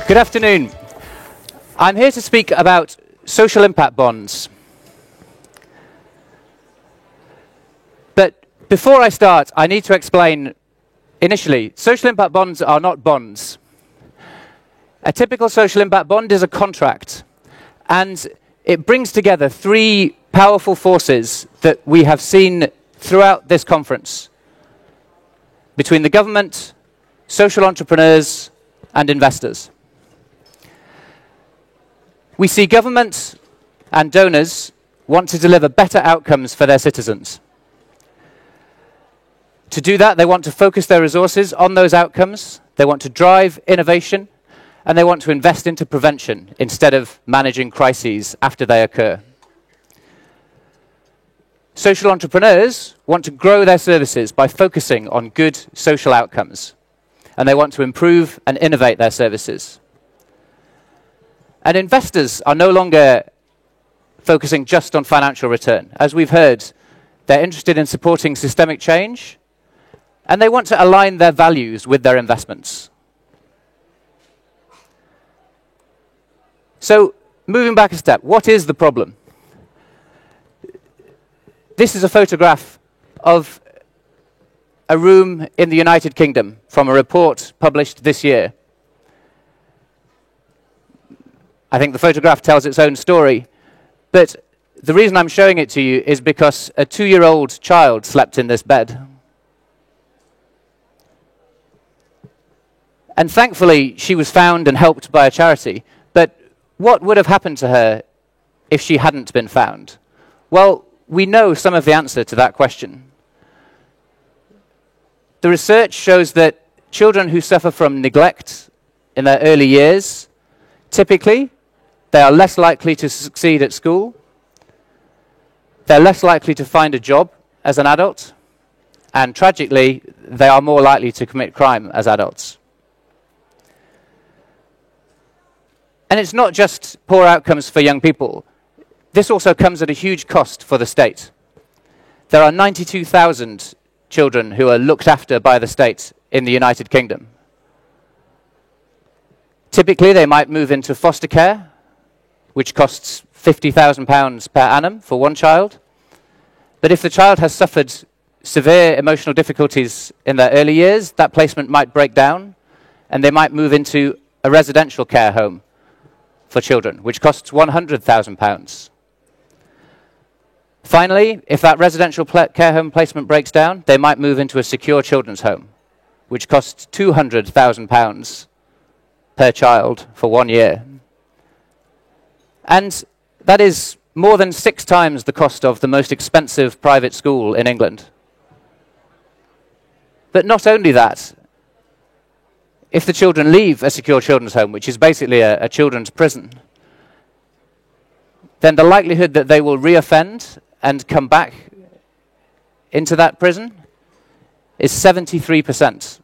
Good afternoon. I'm here to speak about social impact bonds. But before I start, I need to explain, initially, social impact bonds are not bonds. A typical social impact bond is a contract, and it brings together three powerful forces that we have seen throughout this conference between the government, social entrepreneurs, and investors. We see governments and donors want to deliver better outcomes for their citizens. To do that, they want to focus their resources on those outcomes, they want to drive innovation, and they want to invest into prevention instead of managing crises after they occur. Social entrepreneurs want to grow their services by focusing on good social outcomes, and they want to improve and innovate their services. And investors are no longer focusing just on financial return. As we've heard, they're interested in supporting systemic change, and they want to align their values with their investments. So, moving back a step, what is the problem? This is a photograph of a room in the United Kingdom from a report published this year. I think the photograph tells its own story, but the reason I'm showing it to you is because a 2-year-old child slept in this bed. And thankfully, she was found and helped by a charity. But what would have happened to her if she hadn't been found? Well, we know some of the answer to that question. The research shows that children who suffer from neglect in their early years, typically, they are less likely to succeed at school, they're less likely to find a job as an adult, and tragically, they are more likely to commit crime as adults. And it's not just poor outcomes for young people. This also comes at a huge cost for the state. There are 92,000 children who are looked after by the state in the United Kingdom. Typically, they might move into foster care, which costs £50,000 per annum for one child. But if the child has suffered severe emotional difficulties in their early years, that placement might break down, and they might move into a residential care home for children, which costs £100,000. Finally, if that residential care home placement breaks down, they might move into a secure children's home, which costs £200,000 per child for 1 year. And that is more than 6 times the cost of the most expensive private school in England. But not only that, if the children leave a secure children's home, which is basically a children's prison, then the likelihood that they will reoffend and come back into that prison is 73%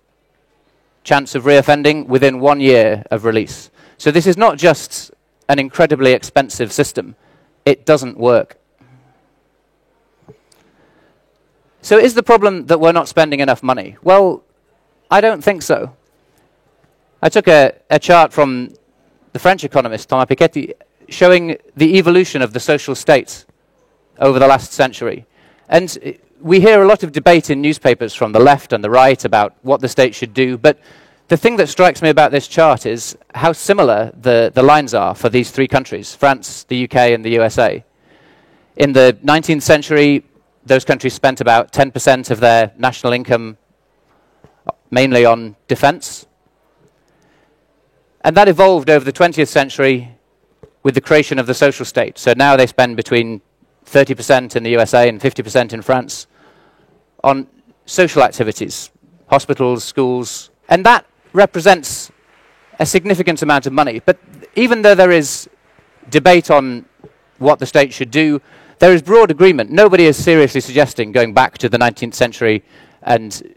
chance of reoffending within 1 year of release. So this is not just an incredibly expensive system. It doesn't work. So is the problem that we're not spending enough money? Well, I don't think so. I took a chart from the French economist Thomas Piketty showing the evolution of the social state over the last century. And we hear a lot of debate in newspapers from the left and the right about what the state should do, but the thing that strikes me about this chart is how similar the lines are for these three countries, France, the UK, and the USA. In the 19th century, those countries spent about 10% of their national income mainly on defense. And that evolved over the 20th century with the creation of the social state. So now they spend between 30% in the USA and 50% in France on social activities, hospitals, schools, and that represents a significant amount of money. But even though there is debate on what the state should do, there is broad agreement. Nobody is seriously suggesting going back to the 19th century and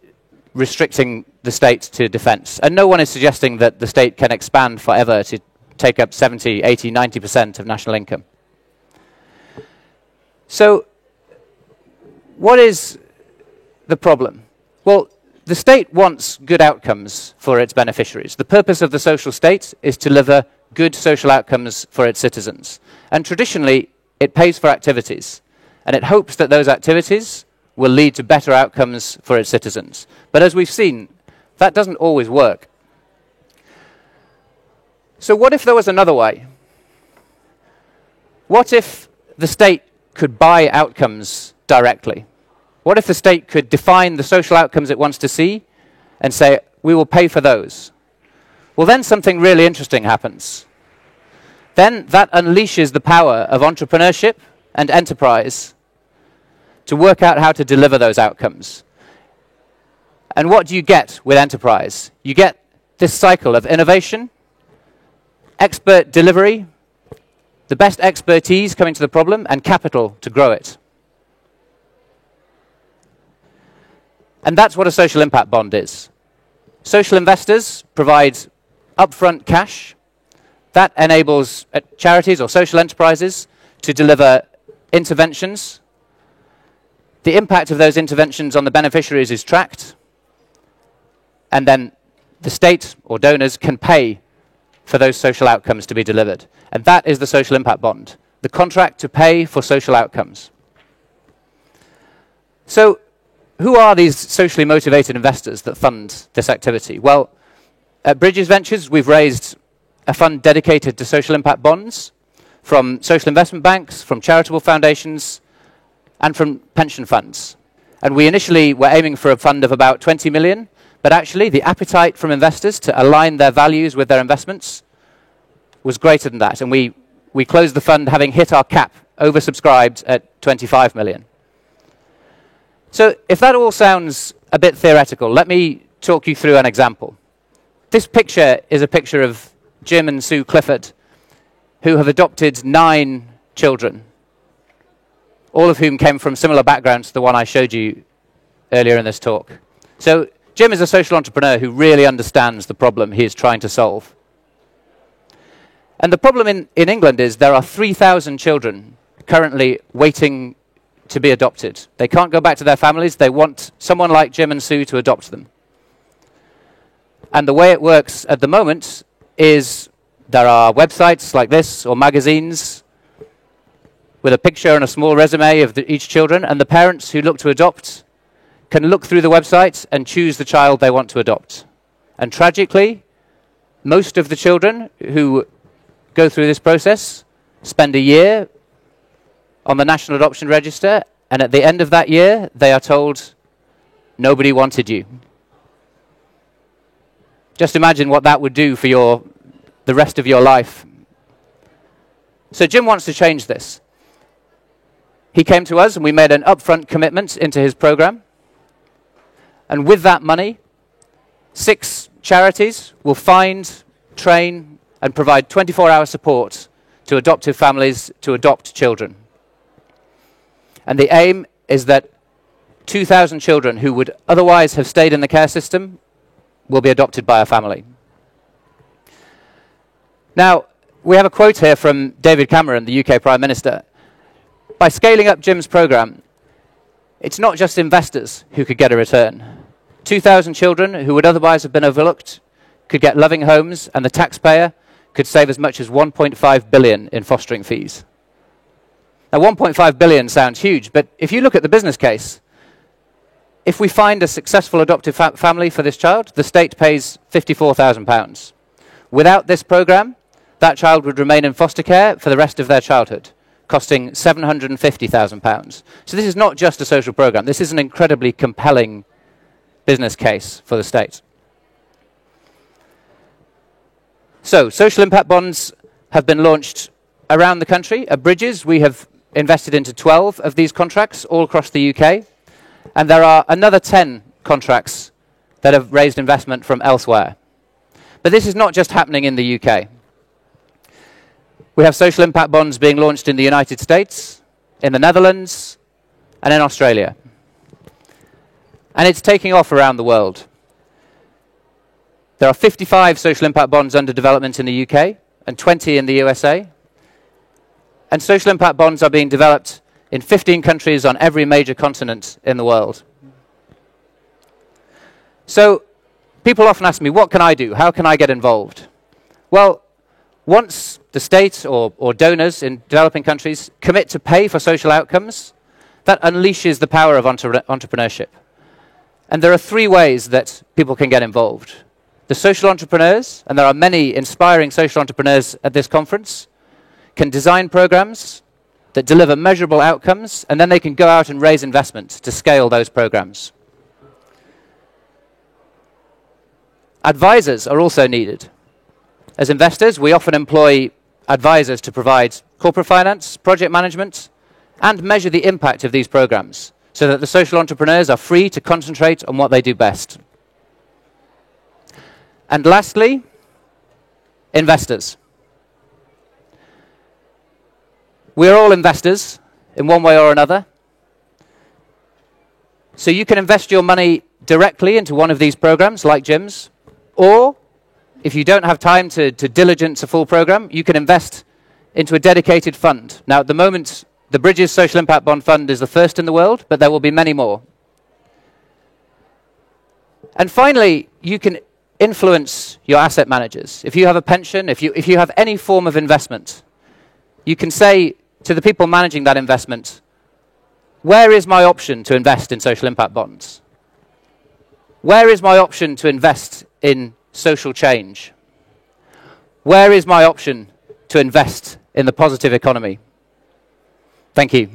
restricting the state to defense. And no one is suggesting that the state can expand forever to take up 70, 80, 90% of national income. So what is the problem? Well, the state wants good outcomes for its beneficiaries. The purpose of the social state is to deliver good social outcomes for its citizens. And traditionally, it pays for activities. And it hopes that those activities will lead to better outcomes for its citizens. But as we've seen, that doesn't always work. So what if there was another way? What if the state could buy outcomes directly? What if the state could define the social outcomes it wants to see and say, we will pay for those? Well, then something really interesting happens. Then that unleashes the power of entrepreneurship and enterprise to work out how to deliver those outcomes. And what do you get with enterprise? You get this cycle of innovation, expert delivery, the best expertise coming to the problem, and capital to grow it. And that's what a social impact bond is. Social investors provide upfront cash. That enables charities or social enterprises to deliver interventions. The impact of those interventions on the beneficiaries is tracked. And then the state or donors can pay for those social outcomes to be delivered. And that is the social impact bond, the contract to pay for social outcomes. So who are these socially motivated investors that fund this activity? Well, at Bridges Ventures, we've raised a fund dedicated to social impact bonds from social investment banks, from charitable foundations, and from pension funds. And we initially were aiming for a fund of about 20 million, but actually the appetite from investors to align their values with their investments was greater than that. And we closed the fund having hit our cap, oversubscribed at 25 million. So if that all sounds a bit theoretical, let me talk you through an example. This picture is a picture of Jim and Sue Clifford, who have adopted 9 children, all of whom came from similar backgrounds to the one I showed you earlier in this talk. So Jim is a social entrepreneur who really understands the problem he is trying to solve. And the problem in England is there are 3,000 children currently waiting to be adopted. They can't go back to their families. They want someone like Jim and Sue to adopt them. And the way it works at the moment is there are websites like this or magazines with a picture and a small resume of each children, and the parents who look to adopt can look through the website and choose the child they want to adopt. And tragically, most of the children who go through this process spend a year on the National Adoption Register, and at the end of that year, they are told, nobody wanted you. Just imagine what that would do for the rest of your life. So Jim wants to change this. He came to us and we made an upfront commitment into his program. And with that money, 6 charities will find, train, and provide 24-hour support to adoptive families to adopt children. And the aim is that 2,000 children who would otherwise have stayed in the care system will be adopted by a family. Now, we have a quote here from David Cameron, the UK Prime Minister. By scaling up Jim's program, it's not just investors who could get a return. 2,000 children who would otherwise have been overlooked could get loving homes, and the taxpayer could save as much as 1.5 billion in fostering fees. Now, 1.5 billion sounds huge, but if you look at the business case, if we find a successful adoptive family for this child, the state pays £54,000. Without this program, that child would remain in foster care for the rest of their childhood, costing £750,000. So this is not just a social program. This is an incredibly compelling business case for the state. So social impact bonds have been launched around the country. At Bridges, we have invested into 12 of these contracts all across the UK. And there are another 10 contracts that have raised investment from elsewhere. But this is not just happening in the UK. We have social impact bonds being launched in the United States, in the Netherlands, and in Australia. And it's taking off around the world. There are 55 social impact bonds under development in the UK and 20 in the USA. And social impact bonds are being developed in 15 countries on every major continent in the world. So people often ask me, what can I do? How can I get involved? Well, once the state or donors in developing countries commit to pay for social outcomes, that unleashes the power of entrepreneurship. And there are three ways that people can get involved. The social entrepreneurs, and there are many inspiring social entrepreneurs at this conference, can design programs that deliver measurable outcomes, and then they can go out and raise investment to scale those programs. Advisors are also needed. As investors, we often employ advisors to provide corporate finance, project management, and measure the impact of these programs so that the social entrepreneurs are free to concentrate on what they do best. And lastly, investors. We're all investors in one way or another. So you can invest your money directly into one of these programs like Jim's, or if you don't have time to diligence a full program, you can invest into a dedicated fund. Now, at the moment, the Bridges Social Impact Bond Fund is the first in the world, but there will be many more. And finally, you can influence your asset managers. If you have a pension, if you have any form of investment, you can say to the people managing that investment, where is my option to invest in social impact bonds? Where is my option to invest in social change? Where is my option to invest in the positive economy? Thank you.